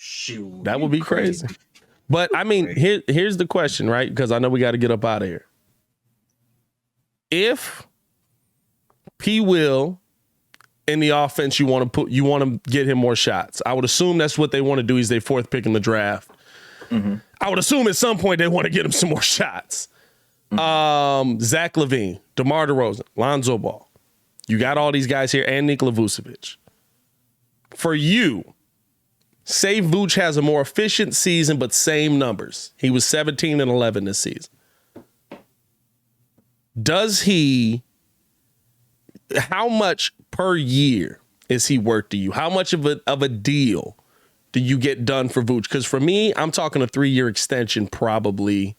Shoot, that would be crazy. But I mean, here's the question, right? Because I know we got to get up out of here. If P. Will in the offense, you want to get him more shots. I would assume that's what they want to do. He's their fourth pick in the draft. Mm-hmm. I would assume at some point they want to get him some more shots. Mm-hmm. Zach LaVine, DeMar DeRozan, Lonzo Ball. You got all these guys here and Nikola Vucevic. For you, say Vooch has a more efficient season, but same numbers. He was 17 and 11 this season. How much per year is he worth to you? How much of a deal do you get done for Vooch? Because for me, I'm talking a 3-year extension probably.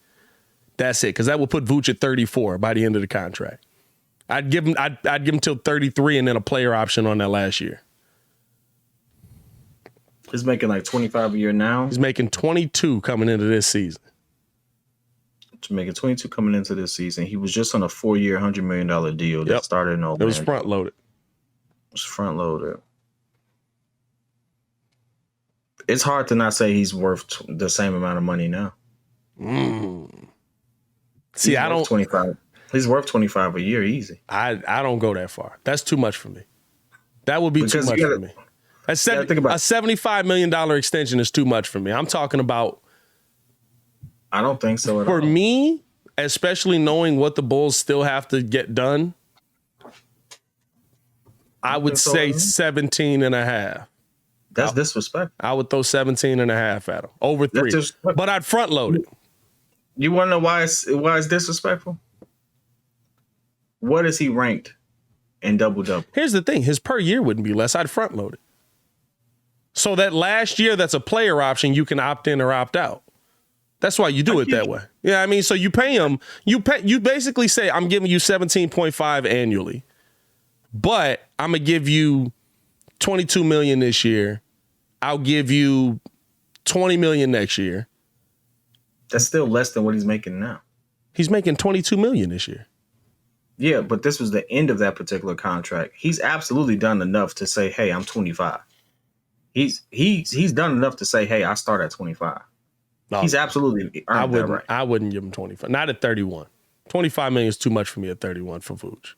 That's it, because that will put Vooch at 34 by the end of the contract. I'd give him till 33 and then a player option on that last year. He's making like 25 a year now. He's making 22 coming into this season. Making 22 coming into this season. He was just on a 4-year, $100 million deal that started in Orlando. It was front loaded. It's hard to not say he's worth the same amount of money now. See, I don't 25. He's worth 25 a year easy. I don't go that far. That's too much for me. That would be too much for me. A $75 million extension is too much for me. I'm talking about. I don't think so at all. For me, especially knowing what the Bulls still have to get done, I would say 17 and a half. That's disrespectful. I would throw 17 and a half at him over 3. But I'd front load it. You want to know why it's disrespectful? What is he ranked in double-double? Here's the thing. His per year wouldn't be less. I'd front load it. So that last year that's a player option, you can opt in or opt out. That's why you do it that way. Yeah, I mean, so you pay him. You basically say, I'm giving you 17.5 annually, but I'm going to give you 22 million this year. I'll give you 20 million next year. That's still less than what he's making now. He's making 22 million this year. Yeah, but this was the end of that particular contract. He's absolutely done enough to say, hey, I'm 25. He's done enough to say, hey, I start at 25. No, he's absolutely earned that right. I wouldn't give him 25. Not at 31. 25 million is too much for me at 31 for Vooch.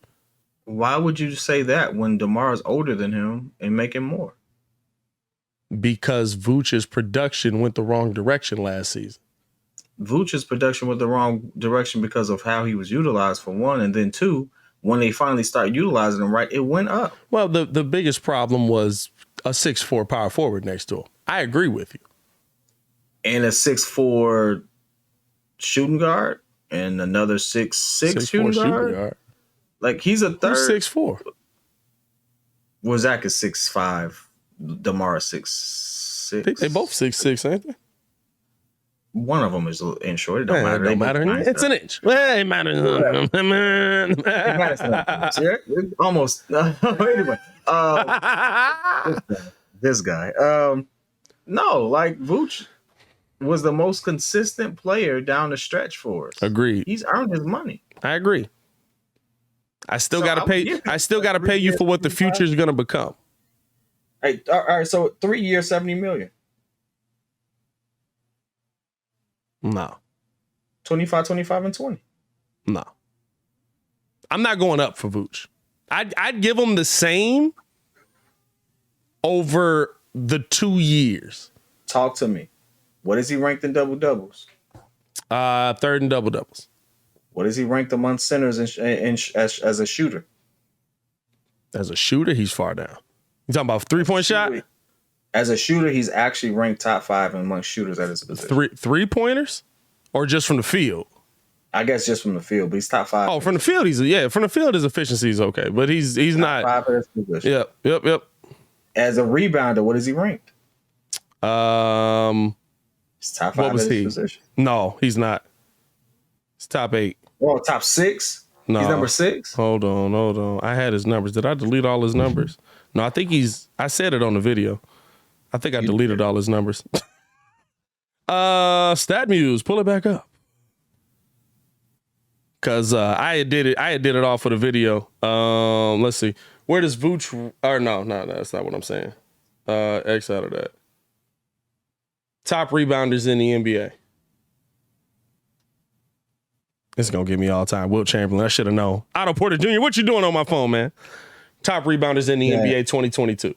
Why would you say that when DeMar is older than him and making more? Because Vooch's production went the wrong direction last season. Vooch's production went the wrong direction because of how he was utilized, for one, and then two, when they finally started utilizing him right, it went up. Well, the biggest problem was a 6'4" power forward next to him. I agree with you. And a 6'4" shooting guard and another 6'6" shooting guard. Like, he's a third. Who's 6'4"? Well, Zach is 6'5". DeMar is 6'6". They both 6'6", ain't they? One of them is in short. It don't matter. It don't matter. It's an inch. Well, it matters. Almost. Anyway, this guy. No, like Vooch was the most consistent player down the stretch for us. Agreed. He's earned his money. I agree. I still got to pay. I still got to pay you for what the future is going to become. Hey, all right. So 3 years, $70 million. No. 25, and 20. No. I'm not going up for Vooch. I'd give him the same over the 2 years. Talk to me. What is he ranked in double-doubles? Third in double-doubles. What is he ranked among centers as a shooter? As a shooter, he's far down. You talking about three-point shot? As a shooter, he's actually ranked top 5 among shooters at his position. Three-pointers? Or just from the field? I guess just from the field, but he's top 5. Oh, from the field, from the field, his efficiency is okay, but he's top not. 5 at his position. Yep. As a rebounder, what is he ranked? He's top 5 at his position. No, he's not. He's top 8. Well, top 6? No. He's number 6? Hold on. I had his numbers. Did I delete all his numbers? No, I think I said it on the video. I think I deleted all his numbers. StatMuse, pull it back up. Cause I did it all for the video. Let's see. Where does Vooch? Or no, that's not what I'm saying. X out of that. Top rebounders in the NBA. This is going to give me all time. Wilt Chamberlain. I should have known. Otto Porter Jr., what you doing on my phone, man? Top rebounders in the NBA 2022.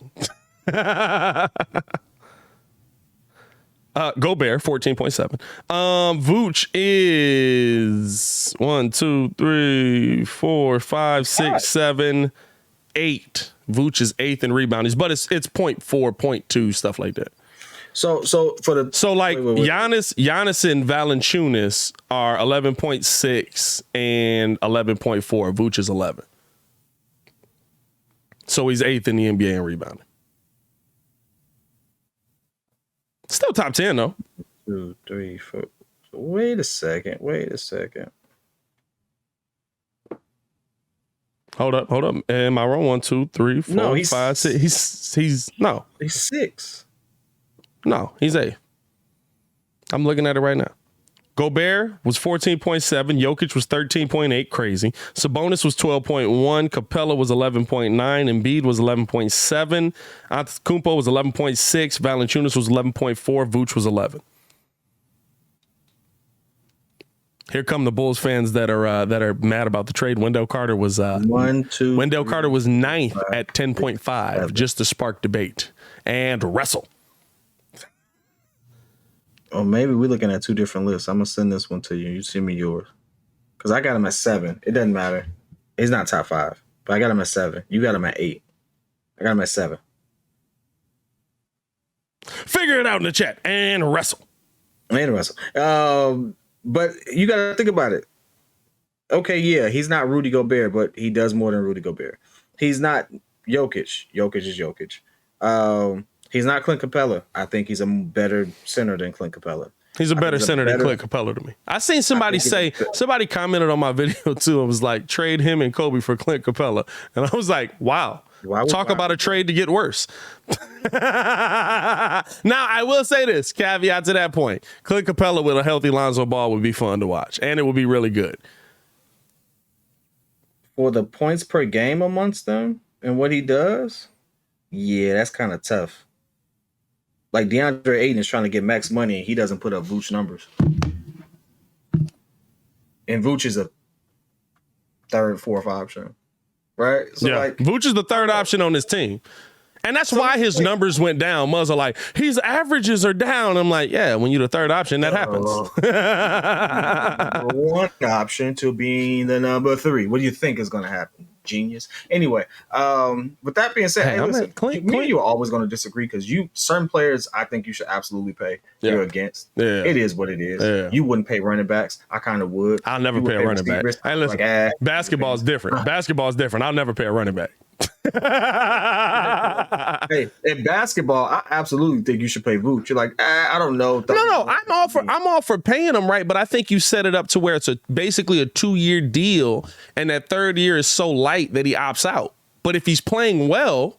Gobert, 14.7. Vooch is 1, 2, 3, 4, 5, 6, 7, 8. Vooch is 8th in rebounding, but it's 0.4, 0.2, stuff like that. So like wait. Giannis and Valanciunas are 11.6 and 11.4. Vooch is 11. So he's 8th in the NBA in rebounding. Still top 10 though. 2, 3, 4. Wait a second. Hold up. Am I wrong? 1, 2, 3, 4, No, 5, 6. He's 6. No, he's 8th. I'm looking at it right now. Gobert was 14.7. Jokic was 13.8. Crazy. Sabonis was 12.1. Capella was 11.9. Embiid was 11.7. Antetokounmpo was 11.6. Valanciunas was 11.4. Vooch was 11. Here come the Bulls fans that are mad about the trade. Wendell Carter was 1, 2. Wendell Carter was 9th 5, at 10.5, just to spark debate and wrestle. Oh, maybe we're looking at two different lists. I'm gonna send this one to you. You send me yours, because I got him at 7. It doesn't matter. He's not top 5, but I got him at 7. You got him at 8. I got him at 7. Figure it out in the chat and wrestle. But you got to think about it. Okay, yeah, he's not Rudy Gobert, but he does more than Rudy Gobert. He's not Jokic. Jokic is Jokic. He's not Clint Capella. I think he's a better center than Clint Capella. He's a better center than Clint Capella to me. I seen somebody somebody commented on my video too and was like, trade him and Kobe for Clint Capella. And I was like, wow. Talk about a trade to get worse. Now, I will say this, caveat to that point. Clint Capella with a healthy Lonzo Ball would be fun to watch, and it would be really good. For the points per game amongst them and what he does, yeah, that's kind of tough. Like DeAndre Ayton is trying to get max money and he doesn't put up Vooch numbers. And Vooch is a 3rd, 4th option. Right? So yeah. Vooch is the 3rd option on this team. And that's why his numbers went down. Muzz are like, his averages are down. I'm like, yeah, when you're the 3rd option, that happens. One option to being the number 3. What do you think is going to happen? Genius. Anyway, with that being said, listen, me and you are always going to disagree because certain players I think you should absolutely pay. Yeah. You're against. Yeah. It is what it is. Yeah. You wouldn't pay running backs. I kind of would. I'll never pay a running back. Hey, listen, basketball is different. Basketball is different. I'll never pay a running back. Hey, in basketball, I absolutely think you should pay Vooch. You're like, I don't know. No, I'm all for paying him, right? But I think you set it up to where it's basically a 2-year deal, and that 3rd year is so light that he opts out. But if he's playing well,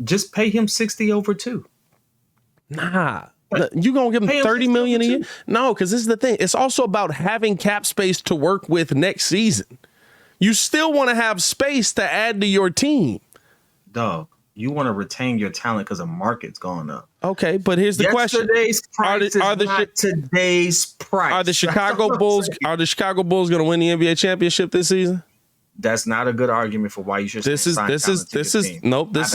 just pay him 60 over 2. Nah. You gonna give him $30 million a year? No, because this is the thing. It's also about having cap space to work with next season. You still want to have space to add to your team. Dog, you want to retain your talent because the market's going up. Okay, but here's the question: Yesterday's price are not today's price. Are the Chicago Bulls going to win the NBA championship this season? That's not a good argument for why you should. This is I've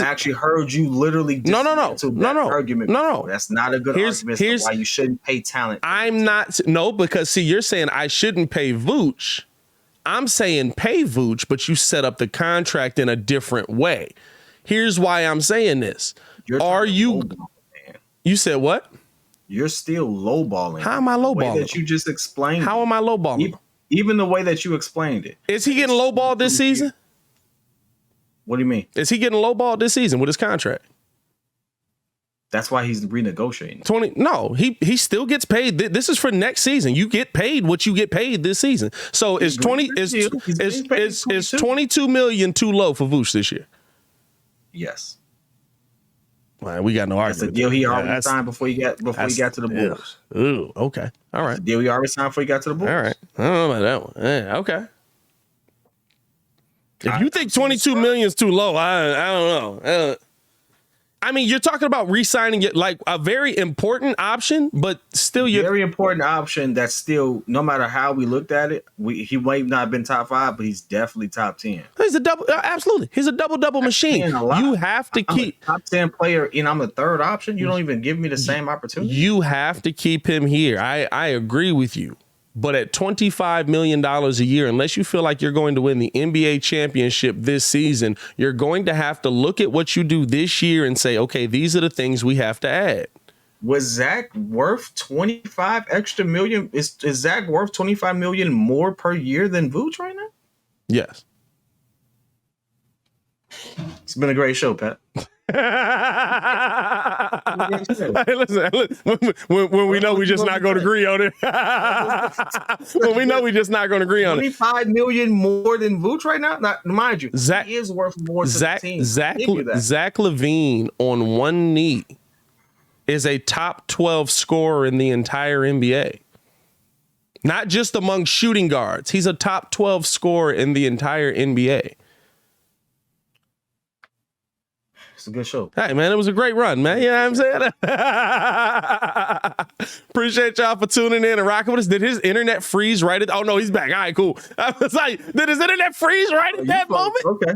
actually heard you literally. No. Argument. No. That's not a good argument for why you shouldn't pay talent. Because see, you're saying I shouldn't pay Vooch. I'm saying pay Vooch, but you set up the contract in a different way. Here's why I'm saying this. You said what? You're still lowballing. How am I lowballing? That you just explained. How am I lowballing? Even the way that you explained it. Is he getting lowballed this season? What do you mean? Is he getting lowballed this season with his contract? That's why he's renegotiating. He still gets paid. This is for next season. You get paid what you get paid this season. So is 22 million too low for Vooch this year? Yes. Man, we got no argument. That's the deal he already signed before he got to the Bulls. Ooh, okay. All right. That's the deal he already signed before he got to the Bulls. All right. I don't know about that one. Yeah, okay. If you think 22 million is too low, I don't know. I mean, you're talking about re-signing it like a very important option, but still, very important option. That's still, no matter how we looked at it, he might not have been top 5, but he's definitely top 10. He's a double, absolutely. He's a double machine. You have to keep top 10 player, and I'm a third option. You don't even give me the same opportunity. You have to keep him here. I agree with you. But at $25 million a year, unless you feel like you're going to win the NBA championship this season, you're going to have to look at what you do this year and say, okay, these are the things we have to add. Was Zach worth 25 extra million? Is Zach worth 25 million more per year than Vooch right now? Yes. It's been a great show, Pat. Hey, listen, when we know we just not going to agree on it. When we know we just not going to agree on 25 million more than Vooch right now? Now, mind you, Zach he is worth more to the team. Zach LaVine on one knee is a top 12 scorer in the entire NBA. Not just among shooting guards. He's a top 12 scorer in the entire NBA. It's a good show. Hey, man, it was a great run, man. You know what I'm saying? Appreciate y'all for tuning in and rocking with us. Did his internet freeze right at... Oh, no, he's back. All right, cool. I was like, did his internet freeze right at that moment? Okay.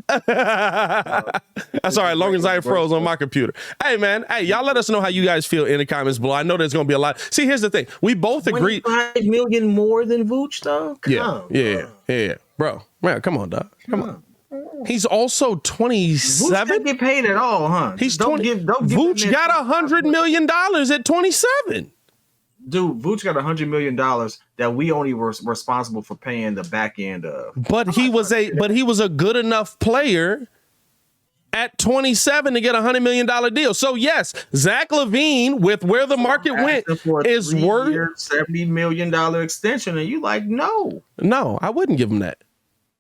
That's all right, long as I froze on my computer. Hey, man. Hey, y'all let us know how you guys feel in the comments below. I know there's going to be a lot. See, here's the thing. We both agree... 25 million more than Vooch, though? Yeah. Bro, man, come on, dog. Come on. He's also 27. Vooch didn't get paid at all, huh? He's 20. Vooch got $100 million at 27. Dude, Vooch got $100 million that we only were responsible for paying the back end of. But he was a good enough player at 27 to get $100 million deal. So yes, Zach LaVine, with where the market went, is worth $70 million extension, and you like, no, I wouldn't give him that.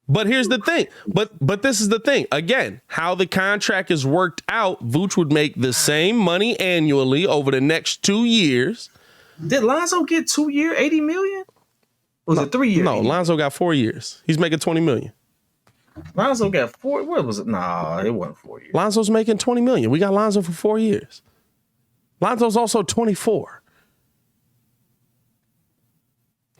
But here's the thing. But this is the thing. Again, how the contract is worked out, Vooch would make the same money annually over the next 2 years. Did Lonzo get 2 year, 80 million? Was it 3 years? No, Lonzo got 4 years. He's making 20 million. Lonzo got 4. What was it? Nah, it wasn't 4 years. Lonzo's making 20 million. We got Lonzo for 4 years. Lonzo's also 24.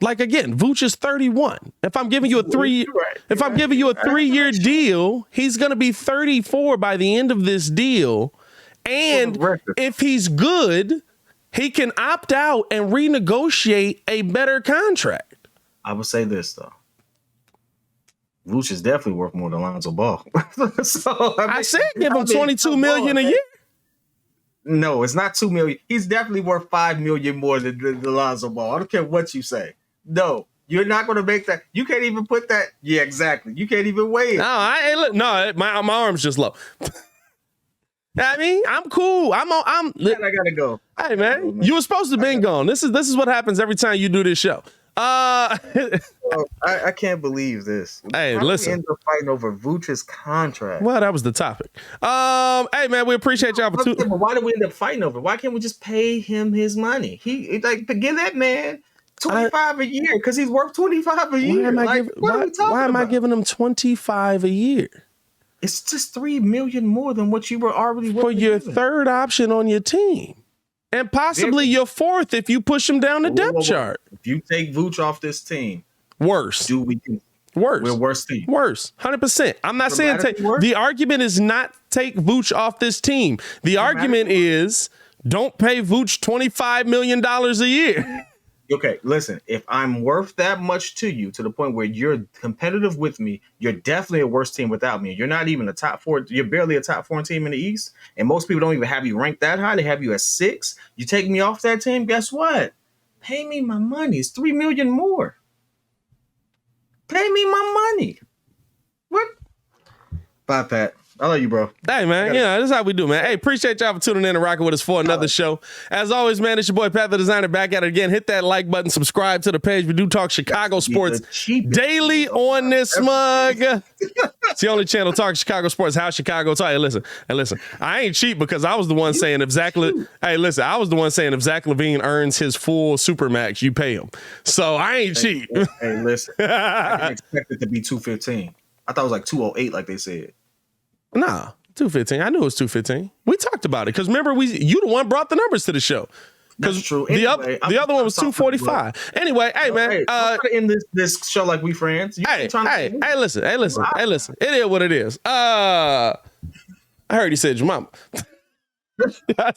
Like, again, Vooch is 31. If I'm giving you a 3-year deal, he's going to be 34 by the end of this deal. And if he's good, he can opt out and renegotiate a better contract. I would say this, though. Vooch is definitely worth more than Lonzo Ball. So I said give him $22 million a year. No, it's not $2 million. He's definitely worth $5 million more than Lonzo Ball. I don't care what you say. No, you're not going to make that. You can't even put that. Yeah, exactly. You can't even weigh it. No, my arm's just low. I mean, I'm cool. I gotta go. Hey, man, you were supposed to have been gone. This is what happens every time you do this show. I can't believe this. Hey, listen. We end up fighting over Vooch's contract. Well, that was the topic. Hey, man, we appreciate y'all for But why did we end up fighting over? Why can't we just pay him his money? Give that man 25 a year because he's worth 25 a year. Why am I giving him 25 a year? It's just $3 million more than what you were already worth for your third option on your team, and possibly your fourth if you push him down the depth chart. If you take Vooch off this team, worse. We're worse team. Worse, 100%. I'm not saying the argument is not take Vooch off this team. The argument is don't pay Vooch $25 million a year. Okay, listen, if I'm worth that much to you to the point where you're competitive with me, you're definitely a worse team without me. You're not even a top 4. You're barely a top 4 team in the East. And most people don't even have you ranked that high. They have you at 6. You take me off that team, guess what? Pay me my money. It's $3 million more. Pay me my money. What? Bye, Pat. I love you, bro. Hey, man. Yeah, this is how we do, man. Hey, appreciate y'all for tuning in and rocking with us for another show. As always, man, it's your boy, Pat the Designer, back at it again. Hit that like button, subscribe to the page. We do talk Chicago sports daily on this mug. It's the only channel talking Chicago sports. How Chicago talk. Hey, listen, I ain't cheap because I was the one saying if Zach LaVine earns his full Supermax, you pay him. So I ain't cheap. Hey, listen, I didn't expect it to be 215. I thought it was like 208, like they said. Nah, 215. I knew it was 215. We talked about it because remember, you the one brought the numbers to the show. That's true. Anyway, the other one was 245. Anyway, hey man, I'm trying to end this show like we friends. Listen. It is what it is. I heard he said your mama. I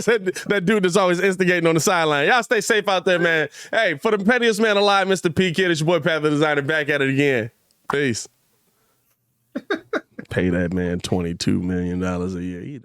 said that dude that's always instigating on the sideline. Y'all stay safe out there, man. Hey, for the pettiest man alive, Mr. P.Kidd, it's your boy Pat the Designer back at it again. Peace. Pay that man $22 million a year.